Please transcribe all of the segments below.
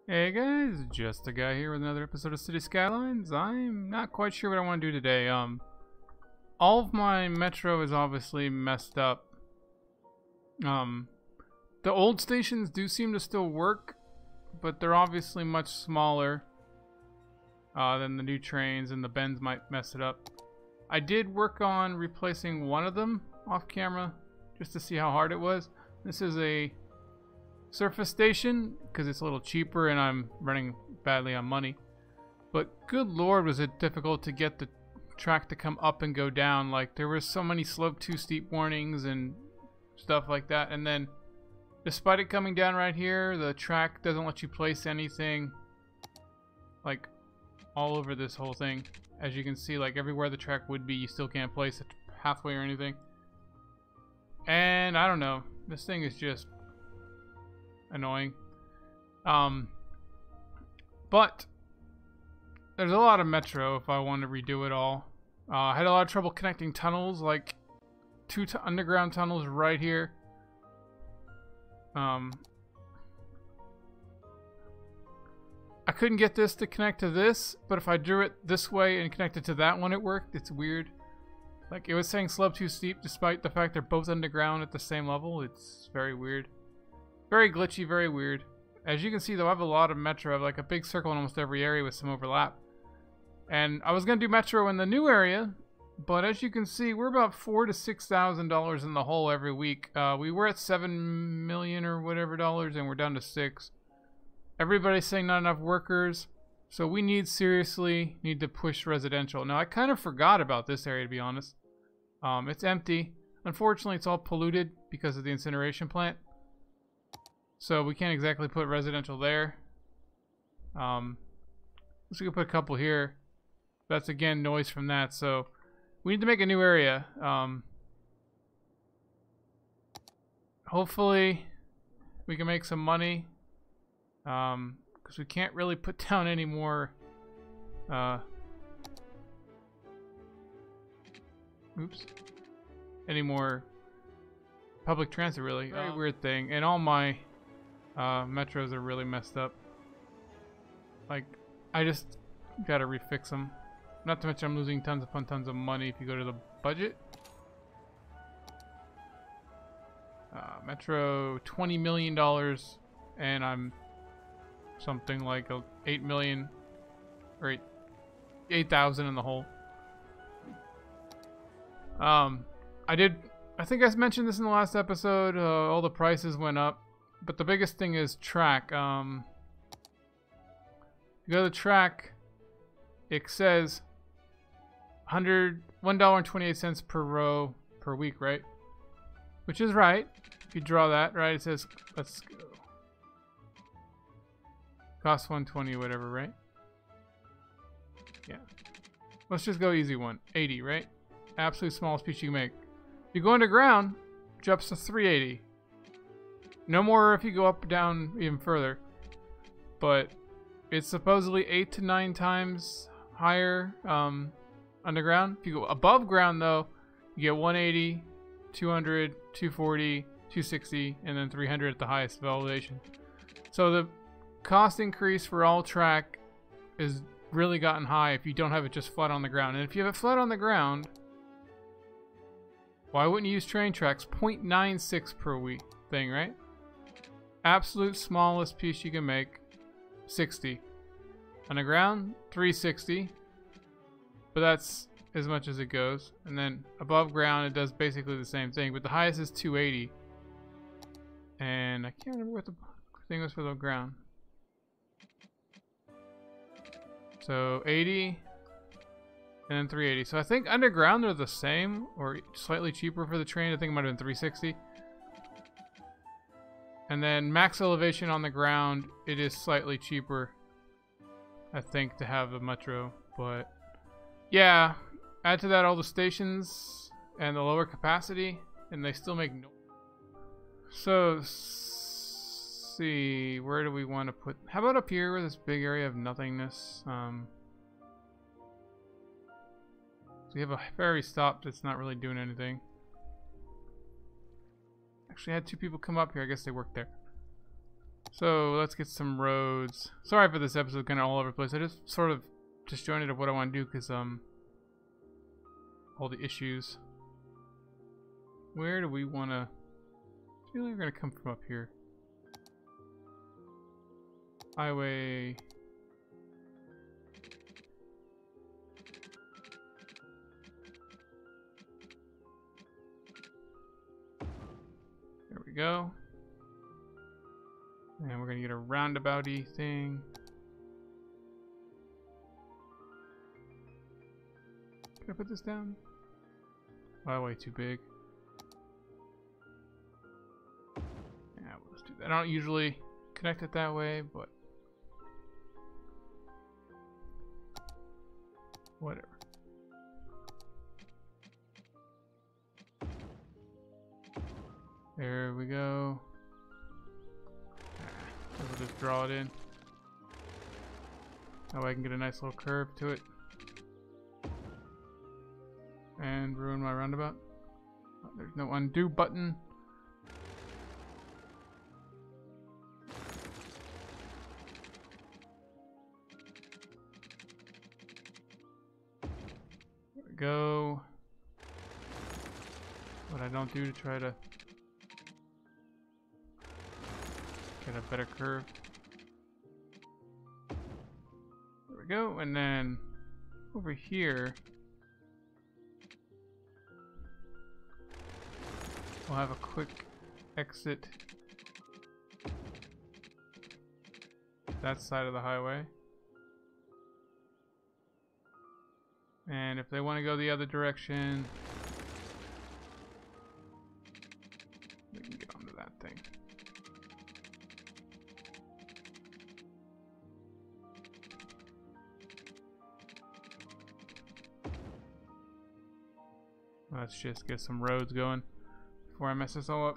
Hey guys, just a guy here with another episode of City Skylines. I'm not quite sure what I want to do today. All of my metro is obviously messed up. The old stations do seem to still work, but they're obviously much smaller than the new trains, and the bends might mess it up. I did work on replacing one of them off camera, just to see how hard it was. This is a surface station because it's a little cheaper and I'm running badly on money, but good lord was it difficult to get the track to come up and go down. Like, there was so many slope too steep warnings and stuff like that, and then despite it coming down right here, the track doesn't let you place anything like all over this whole thing. As you can see, like everywhere the track would be, you still can't place it halfway or anything. And I don't know, this thing is just annoying. But there's a lot of metro if I want to redo it all. I had a lot of trouble connecting tunnels, like two underground tunnels right here. I couldn't get this to connect to this, but if I drew it this way and connected to that one, it worked. It's weird. Like, it was saying slope too steep despite the fact they're both underground at the same level. It's very weird. Very glitchy, very weird. As you can see, though, I have a lot of metro. I have like a big circle in almost every area with some overlap. And I was going to do metro in the new area, but as you can see, we're about $4,000 to $6,000 in the hole every week. We were at $7 million or whatever dollars, and we're down to $6. Everybody's saying not enough workers, so we seriously need to push residential. Now, I kind of forgot about this area, to be honest. It's empty. Unfortunately, it's all polluted because of the incineration plant. So we can't exactly put residential there. We could put a couple here. That's again noise from that. So we need to make a new area. Hopefully we can make some money. Because we can't really put down any more. Any more public transit, really. Very weird thing. And all my metros are really messed up. Like, I just gotta refix them. Not to mention I'm losing tons upon tons of money if you go to the budget. Metro, $20 million, and I'm something like 8 million or 8,000 in the hole. I think I mentioned this in the last episode. All the prices went up. But the biggest thing is track. You go to the track, it says $1.28 per row per week, right? Which is right. If you draw that, right? It says, let's go. Cost 120 or whatever, right? Yeah. Let's just go easy one. 80, right? Absolute smallest piece you can make. If you go underground, jumps to 380. No more if you go up or down even further. But it's supposedly 8 to 9 times higher underground. If you go above ground, though, you get 180, 200, 240, 260, and then 300 at the highest elevation. So the cost increase for all track is really gotten high if you don't have it just flat on the ground. And if you have it flat on the ground, why wouldn't you use train tracks? 0.96 per week thing, right? Absolute smallest piece you can make, 60. Underground, 360. But that's as much as it goes. And then above ground, it does basically the same thing. But the highest is 280. And I can't remember what the thing was for the ground. So 80. And then 380. So I think underground they're the same or slightly cheaper for the train. I think it might have been 360. And then max elevation on the ground, it is slightly cheaper, I think, to have the metro. But yeah, add to that all the stations and the lower capacity, and they still make no. So see, where do we want to put? How about up here with this big area of nothingness? So we have a ferry stop that's not really doing anything. Actually, I had 2 people come up here. I guess they work there. So let's get some roads. Sorry for this episode, kind of all over the place. I just sort of disjointed of what I want to do because all the issues. Where do we want to? I feel like we're gonna come from up here. Highway. There we go. And we're gonna get a roundabouty thing. Can I put this down? Oh, way too big. Yeah, we'll just do that. I don't usually connect it that way, but whatever. There we go. We'll just draw it in. That way I can get a nice little curve to it. And ruin my roundabout. Oh, there's no undo button. There we go. What I don't do to try to get a better curve. There we go, and then over here we'll have a quick exit that side of the highway. And if they want to go the other direction, we can get onto that thing. Let's just get some roads going before I mess this all up.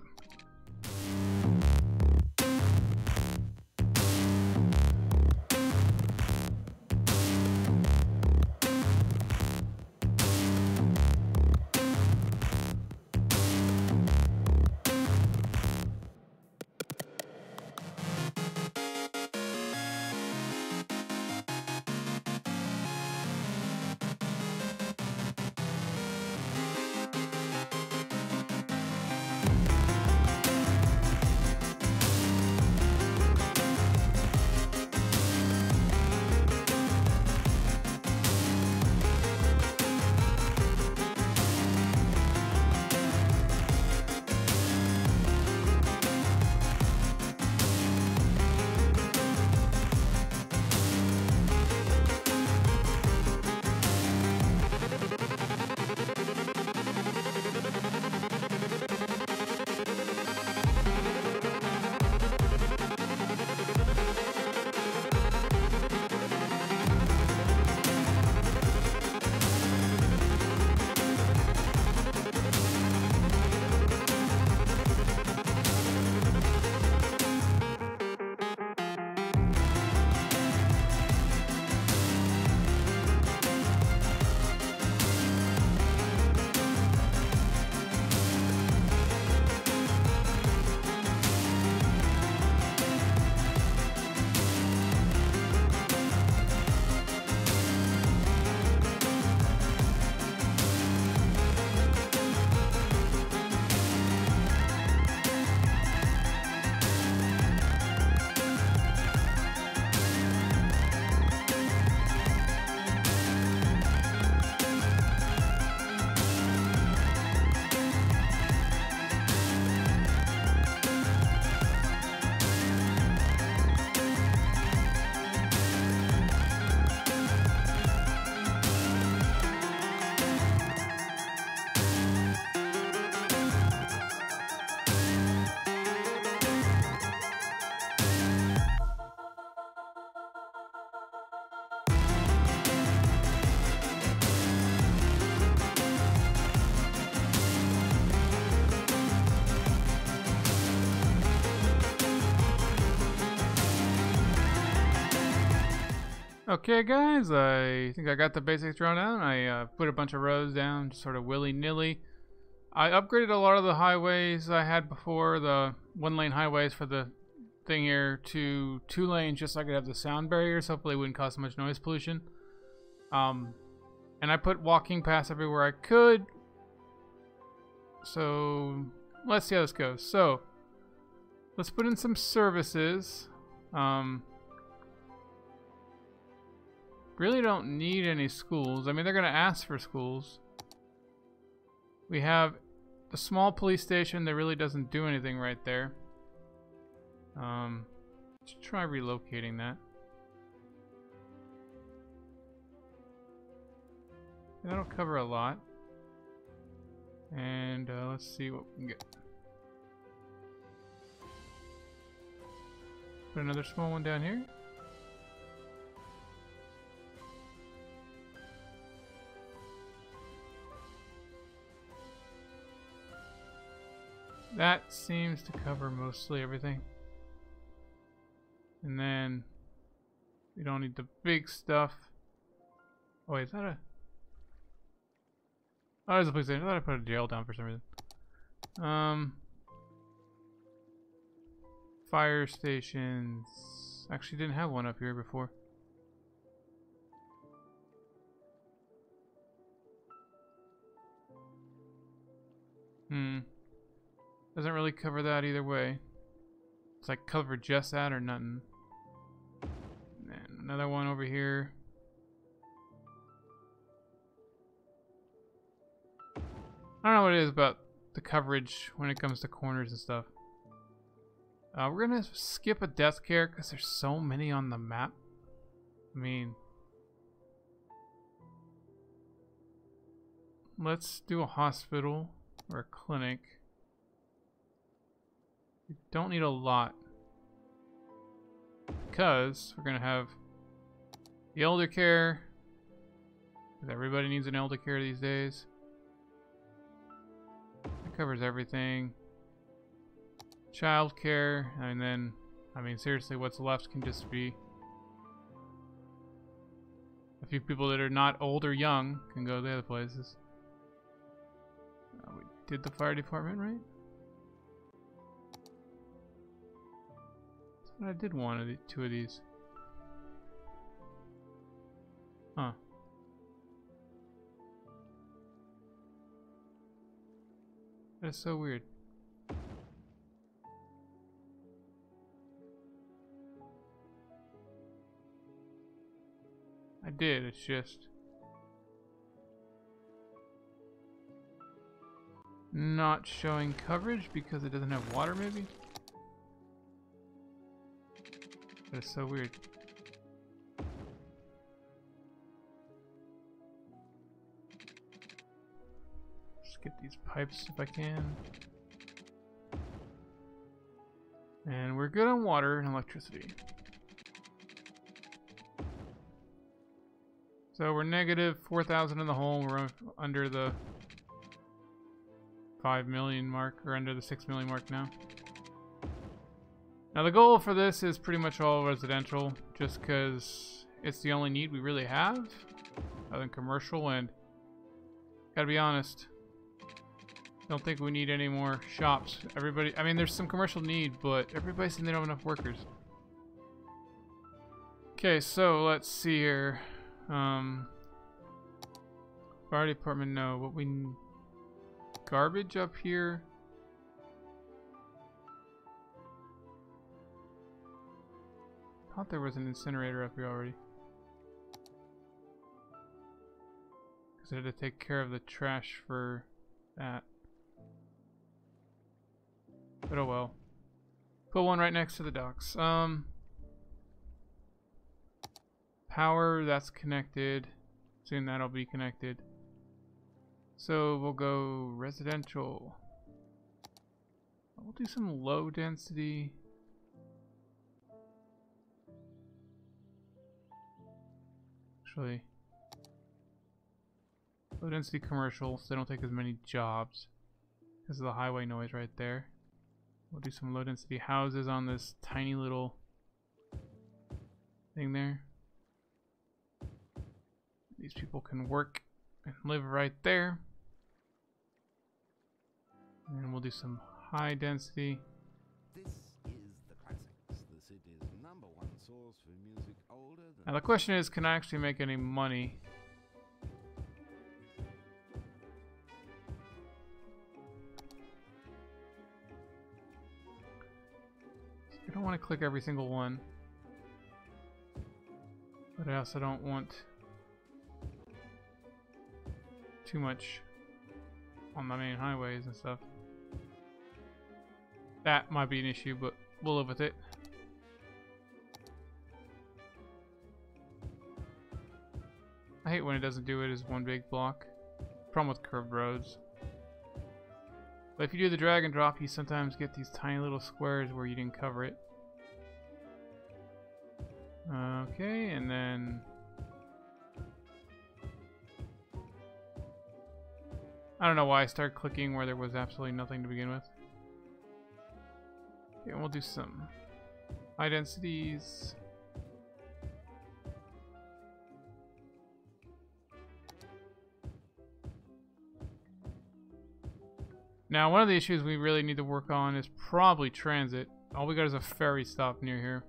Okay guys, I think I got the basics drawn out. I put a bunch of roads down, just sort of willy-nilly. I upgraded a lot of the highways I had before, the one-lane highways for the thing here to 2 lanes just so I could have the sound barriers. Hopefully it wouldn't cause so much noise pollution. And I put walking paths everywhere I could. So let's see how this goes. So let's put in some services. Really don't need any schools. I mean, they're going to ask for schools. We have the small police station that really doesn't do anything right there. Let's try relocating that. That'll cover a lot. And let's see what we can get. Put another small one down here. That seems to cover mostly everything. And then we don't need the big stuff. Oh wait, is that a... Oh, there's a police station. I thought I put a jail down for some reason. Fire stations. Actually didn't have one up here before. Doesn't really cover that either way. It's like cover just that or nothing. And another one over here. I don't know what it is about the coverage when it comes to corners and stuff. We're gonna skip a death care because there's so many on the map. I mean, let's do a hospital or a clinic. We don't need a lot because we're gonna have the elder care. Because everybody needs an elder care these days. It covers everything. Child care, and then, I mean, seriously, what's left can just be a few people that are not old or young can go to the other places. We did the fire department, right? I did one of the 2 of these. Huh. That's so weird. I did, it's just not showing coverage because it doesn't have water, maybe? That's so weird. Just get these pipes if I can. And we're good on water and electricity. So we're negative 4,000 in the hole. We're under the 5 million mark, or under the 6 million mark now. Now the goal for this is pretty much all residential, just because it's the only need we really have, other than commercial, and gotta be honest, don't think we need any more shops. Everybody, I mean, there's some commercial need, but everybody's saying they don't have enough workers. Okay, so let's see here. Fire department, no. What we garbage up here. I thought there was an incinerator up here already. Because I had to take care of the trash for that. But oh well. Put one right next to the docks. Power, that's connected. Soon that'll be connected. So we'll go residential. We'll do some low density. Actually, low density commercial, so they don't take as many jobs because of the highway noise right there. We'll do some low density houses on this tiny little thing there. These people can work and live right there. And we'll do some high density. This is the classics. #1 source for music older than... Now the question is, can I actually make any money? I don't want to click every single one. But I also don't want too much on the main highways and stuff. That might be an issue, but we'll live with it. I hate when it doesn't do it as one big block. Problem with curved roads. But if you do the drag and drop, you sometimes get these tiny little squares where you didn't cover it. Okay, and then... I don't know why I started clicking where there was absolutely nothing to begin with. Okay, and we'll do some high densities. Now, one of the issues we really need to work on is probably transit. All we got is a ferry stop near here.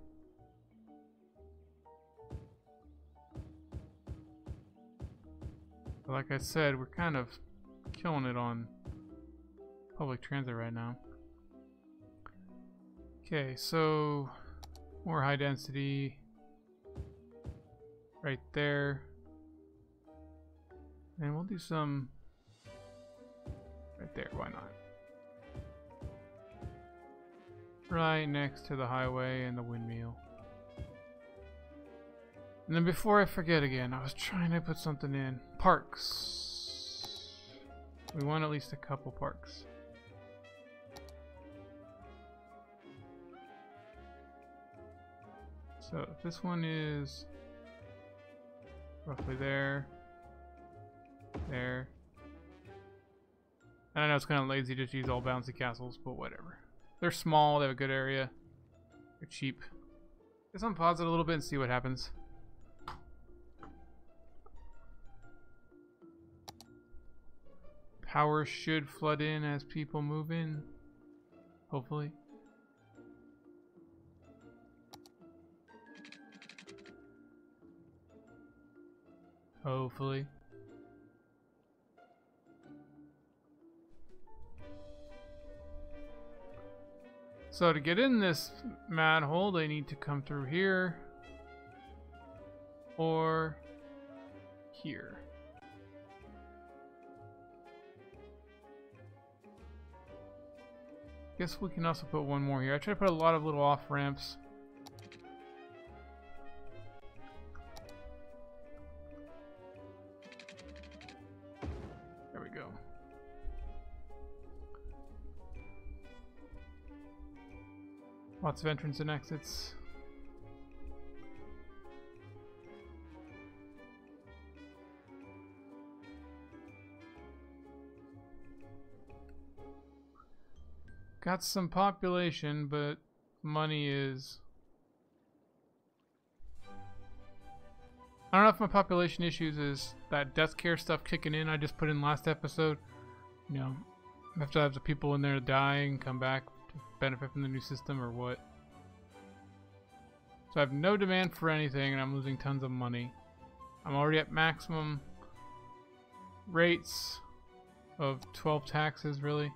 But like I said, we're kind of killing it on public transit right now. Okay, so more high density right there. And we'll do some right there, why not? Right next to the highway and the windmill. And then before I forget again, I was trying to put something in. Parks. We want at least a couple parks. So this one is roughly there. There. And I know it's kind of lazy to use all bouncy castles, but whatever. They're small, they have a good area. They're cheap. Guess I'm pause it a little bit and see what happens. Power should flood in as people move in. Hopefully. Hopefully. So to get in this manhole, they need to come through here or here. Guess we can also put one more here. I try to put a lot of little off ramps. There we go. Lots of entrance and exits. Got some population, but money is... I don't know if my population issues is that death care stuff kicking in I just put in last episode. You know, I have to have the people in there die and come back to benefit from the new system or what. So I have no demand for anything and I'm losing tons of money. I'm already at maximum rates of 12 taxes, really.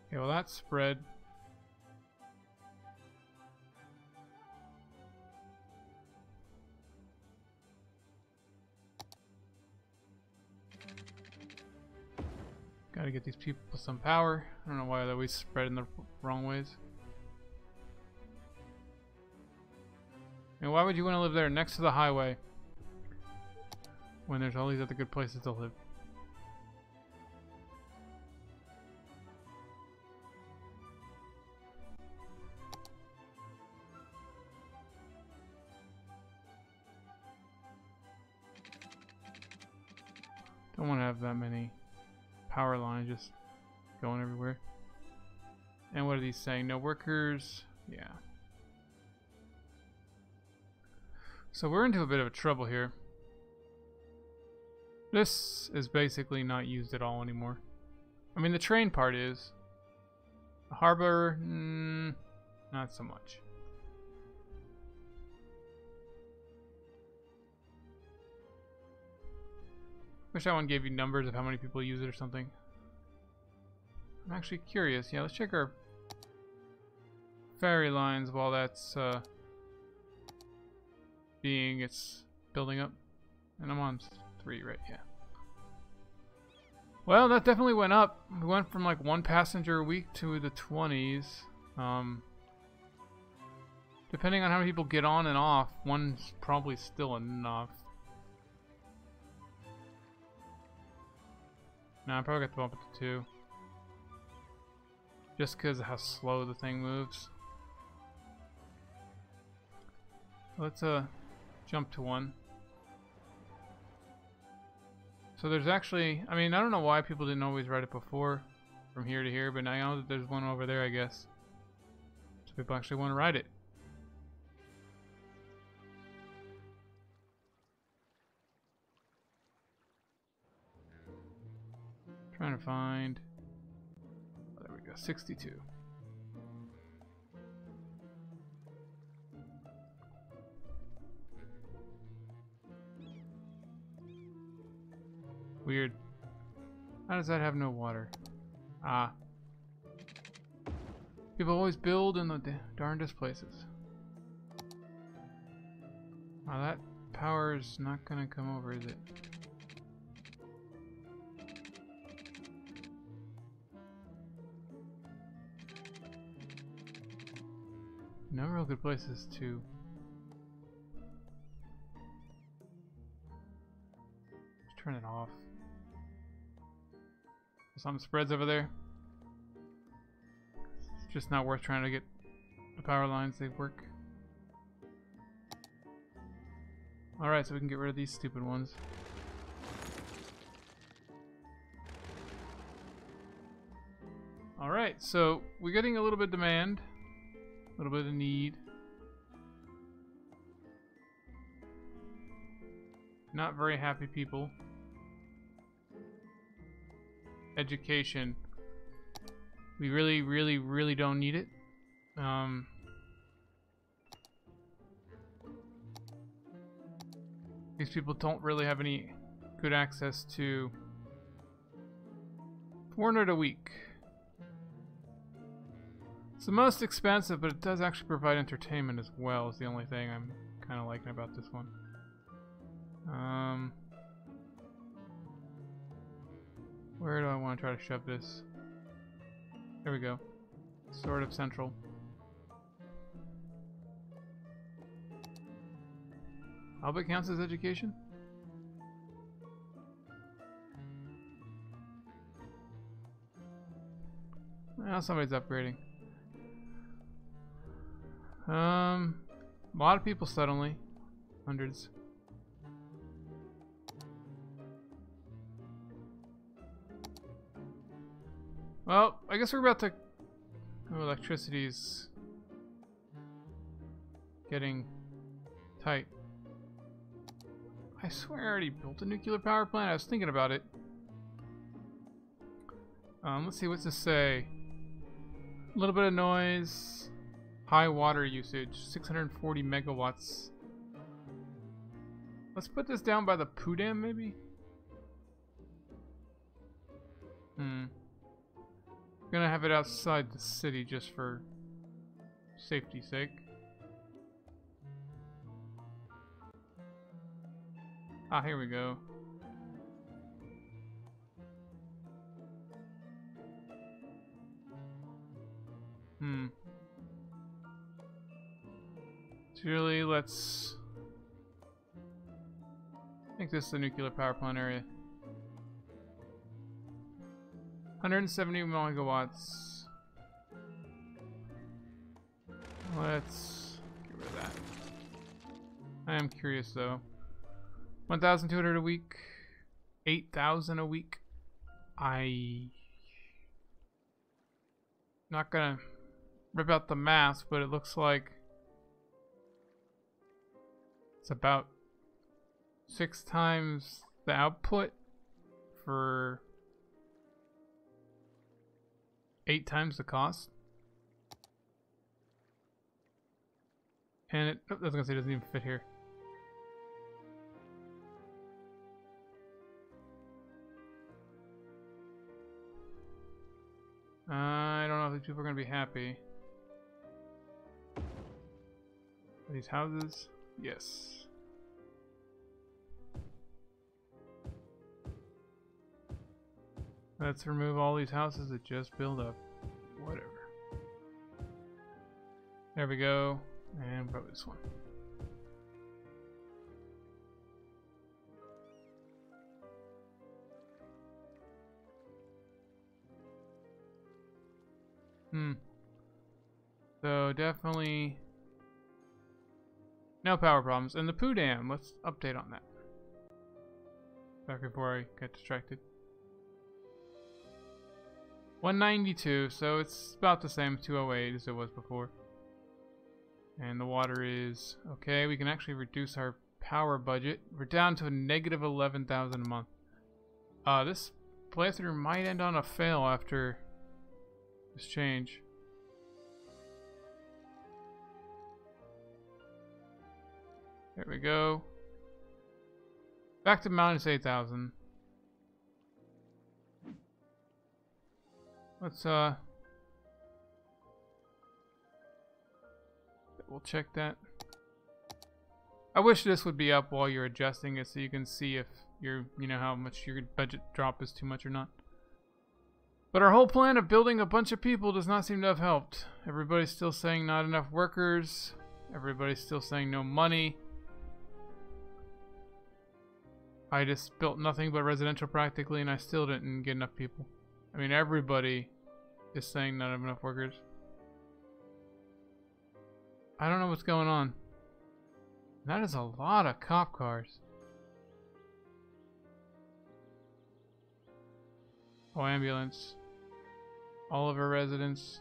Okay, well that's spread. Gotta get these people some power. I don't know why they're always spread in the wrong ways. And why would you want to live there next to the highway when there's all these other good places to live? Don't want to have that many power lines just going everywhere. And what are these saying? No workers? Yeah. So we're into a bit of a trouble here. This is basically not used at all anymore. I mean, the train part is. The harbor, not so much. Wish that one gave you numbers of how many people use it or something. I'm actually curious. Yeah, let's check our ferry lines while that's it's building up. And I'm on 3, right? Yeah. Well, that definitely went up. We went from like 1 passenger a week to the 20s. Depending on how many people get on and off, 1's probably still enough. No, I probably got to bump it to 2. Just because of how slow the thing moves. Let's jump to 1. So there's actually, I mean, I don't know why people didn't always ride it before from here to here, but now I know that there's one over there, I guess. So people actually want to ride it. Trying to find, oh, there we go, 62. Weird. How does that have no water? Ah. People always build in the darndest places. Wow, that power's not gonna come over, is it? No real good places to. Let's turn it off. Some spreads over there. It's just not worth trying to get the power lines, they work. Alright, so we can get rid of these stupid ones. Alright, so we're getting a little bit of demand. A little bit of need. Not very happy people. Education. We really don't need it. These people don't really have any good access to 400 a week. It's the most expensive, but it does actually provide entertainment as well, is the only thing I'm kind of liking about this one. Where do I want to try to shove this? There we go. Sort of central. How big counts as education? Well, somebody's upgrading. A lot of people suddenly. Hundreds. Well, I guess we're about to... Oh, electricity's getting tight. I swear I already built a nuclear power plant. I was thinking about it. Let's see, what's this say? A little bit of noise. High water usage. 640 megawatts. Let's put this down by the poo dam, maybe? Gonna have it outside the city just for safety's sake. Ah, here we go. So really, let's make this the nuclear power plant area. 170 megawatts. Let's get rid of that. I am curious though. 1,200 a week. 8,000 a week. Not gonna rip out the math, but it looks like it's about 6 times the output for 8 times the cost. And it, I was gonna say it doesn't even fit here. I don't know if these people are gonna be happy. Are these houses? Yes. Let's remove all these houses that just build up. Whatever. There we go. And probably this one. So definitely no power problems. And the poo dam, let's update on that. Back before I get distracted. 192, so it's about the same 208 as it was before. And the water is okay. We can actually reduce our power budget. We're down to a negative 11,000 a month. This playthrough might end on a fail after this change. There we go. Back to minus 8,000. Let's we'll check that. I wish this would be up while you're adjusting it so you can see if you know how much your budget drop is too much or not. But our whole plan of building a bunch of people does not seem to have helped. Everybody's still saying not enough workers. Everybody's still saying no money. I just built nothing but residential practically, and I still didn't get enough people. I mean, everybody is saying not enough workers. I don't know what's going on. That is a lot of cop cars. Oh, ambulance. All of our residents.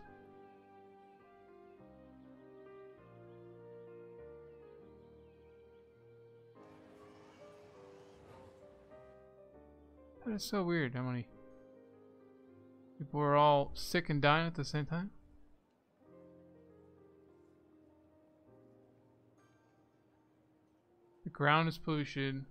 That is so weird how many people are all sick and dying at the same time. The ground is polluted.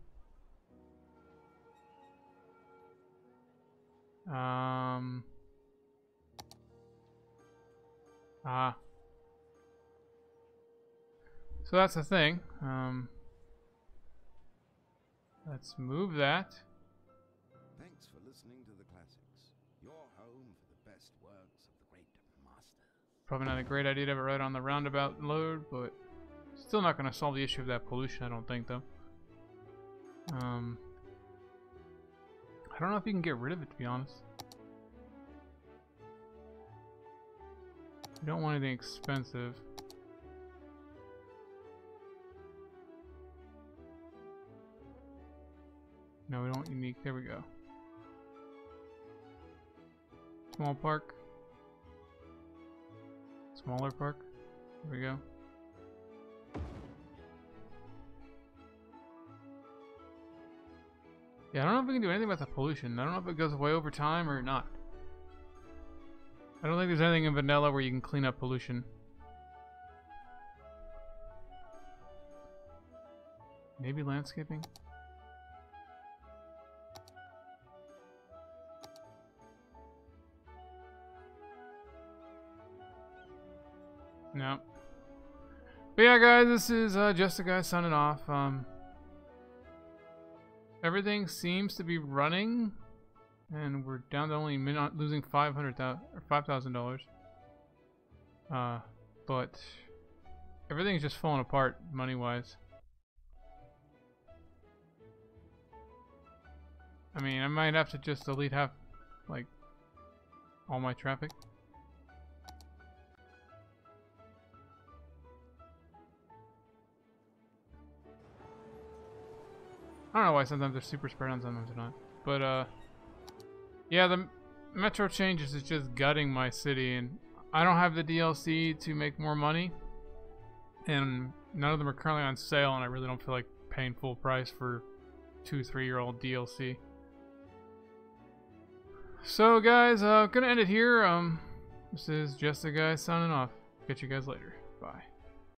So that's the thing. Let's move that. Thanks for listening to the classics. Your home for the best works of the great masters. Probably not a great idea to have it right on the roundabout load, but still not going to solve the issue of that pollution, I don't think, though. I don't know if you can get rid of it, to be honest. You don't want anything expensive. No, we don't want unique. There we go. Small park. Smaller park. There we go. Yeah, I don't know if we can do anything about the pollution. I don't know if it goes away over time or not. I don't think there's anything in vanilla where you can clean up pollution. Maybe landscaping? No. But yeah, guys, this is just a guy signing off. Everything seems to be running, and we're down to only losing $5,000. But everything's just falling apart money-wise. I mean, I might have to just delete half, like, all my traffic. I don't know why sometimes they're super spread on, sometimes they're not. But, yeah, the metro changes is just gutting my city, and I don't have the DLC to make more money. And none of them are currently on sale, and I really don't feel like paying full price for 2-3-year-old DLC. So guys, gonna end it here. This is Justa guy signing off. Catch you guys later. Bye.